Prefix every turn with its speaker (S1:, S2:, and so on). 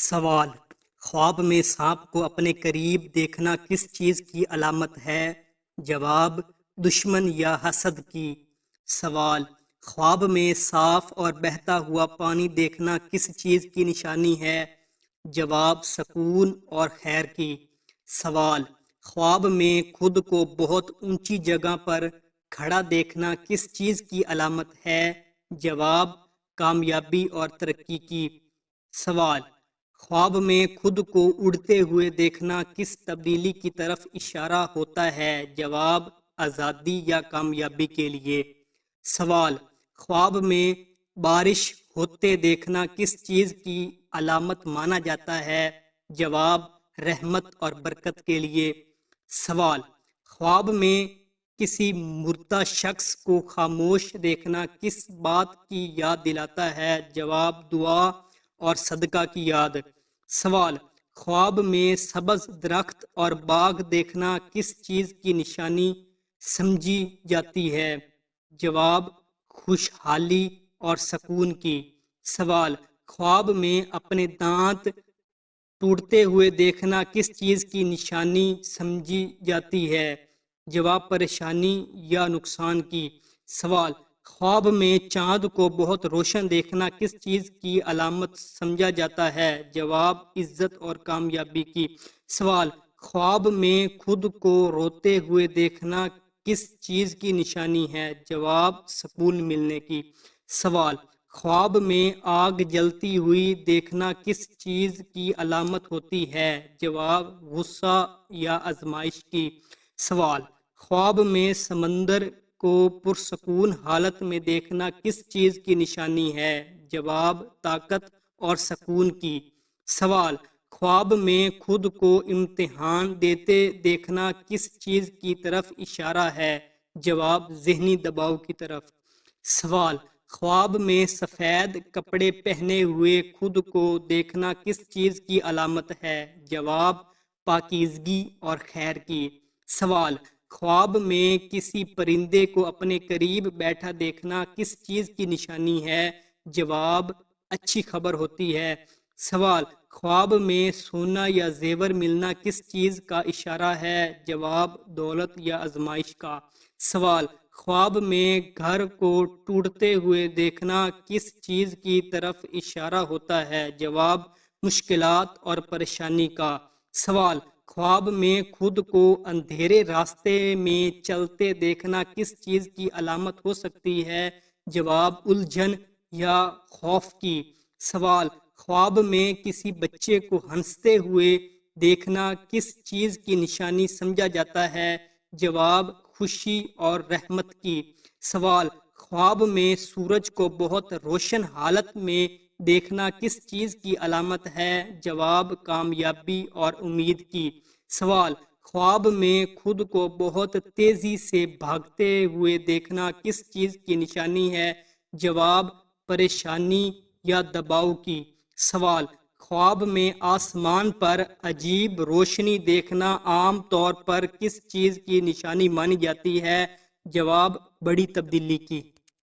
S1: سوال: خواب میں سانپ کو اپنے قریب دیکھنا کس چیز کی علامت ہے؟ جواب: دشمن یا حسد کی۔ سوال: خواب میں صاف اور بہتا ہوا پانی دیکھنا کس چیز کی نشانی ہے؟ جواب: سکون اور خیر کی۔ سوال: خواب میں خود کو بہت اونچی جگہ پر کھڑا دیکھنا کس چیز کی علامت ہے؟ جواب: کامیابی اور ترقی کی۔ سوال: خواب میں خود کو اڑتے ہوئے دیکھنا کس تبدیلی کی طرف اشارہ ہوتا ہے؟ جواب: آزادی یا کامیابی کے لیے۔ سوال: خواب میں بارش ہوتے دیکھنا کس چیز کی علامت مانا جاتا ہے؟ جواب: رحمت اور برکت کے لیے۔ سوال: خواب میں کسی مردہ شخص کو خاموش دیکھنا کس بات کی یاد دلاتا ہے؟ جواب: دعا اور صدقہ کی یاد۔ سوال: خواب میں سبز درخت اور باغ دیکھنا کس چیز کی نشانی سمجھی جاتی ہے؟ جواب: خوشحالی اور سکون کی۔ سوال: خواب میں اپنے دانت ٹوٹتے ہوئے دیکھنا کس چیز کی نشانی سمجھی جاتی ہے؟ جواب: پریشانی یا نقصان کی۔ سوال: خواب میں چاند کو بہت روشن دیکھنا کس چیز کی علامت سمجھا جاتا ہے؟ جواب: عزت اور کامیابی کی۔ سوال: خواب میں خود کو روتے ہوئے دیکھنا کس چیز کی نشانی ہے؟ جواب: سکون ملنے کی۔ سوال: خواب میں آگ جلتی ہوئی دیکھنا کس چیز کی علامت ہوتی ہے؟ جواب: غصہ یا آزمائش کی۔ سوال: خواب میں سمندر کو پرسکون حالت میں دیکھنا کس چیز کی نشانی ہے؟ جواب: طاقت اور سکون کی۔ سوال: خواب میں خود کو امتحان دیتے دیکھنا کس چیز کی طرف اشارہ ہے؟ جواب: ذہنی دباؤ کی طرف۔ سوال: خواب میں سفید کپڑے پہنے ہوئے خود کو دیکھنا کس چیز کی علامت ہے؟ جواب: پاکیزگی اور خیر کی۔ سوال: خواب میں کسی پرندے کو اپنے قریب بیٹھا دیکھنا کس چیز کی نشانی ہے؟ جواب: اچھی خبر ہوتی ہے۔ سوال: خواب میں سونا یا زیور ملنا کس چیز کا اشارہ ہے؟ جواب: دولت یا آزمائش کا۔ سوال: خواب میں گھر کو ٹوٹتے ہوئے دیکھنا کس چیز کی طرف اشارہ ہوتا ہے؟ جواب: مشکلات اور پریشانی کا۔ سوال: خواب میں خود کو اندھیرے راستے میں چلتے دیکھنا کس چیز کی علامت ہو سکتی ہے؟ جواب: الجھن یا خوف کی۔ سوال: خواب میں کسی بچے کو ہنستے ہوئے دیکھنا کس چیز کی نشانی سمجھا جاتا ہے؟ جواب: خوشی اور رحمت کی۔ سوال: خواب میں سورج کو بہت روشن حالت میں دیکھنا کس چیز کی علامت ہے؟ جواب: کامیابی اور امید کی۔ سوال: خواب میں خود کو بہت تیزی سے بھاگتے ہوئے دیکھنا کس چیز کی نشانی ہے؟ جواب: پریشانی یا دباؤ کی۔ سوال: خواب میں آسمان پر عجیب روشنی دیکھنا عام طور پر کس چیز کی نشانی مانی جاتی ہے؟ جواب: بڑی تبدیلی کی۔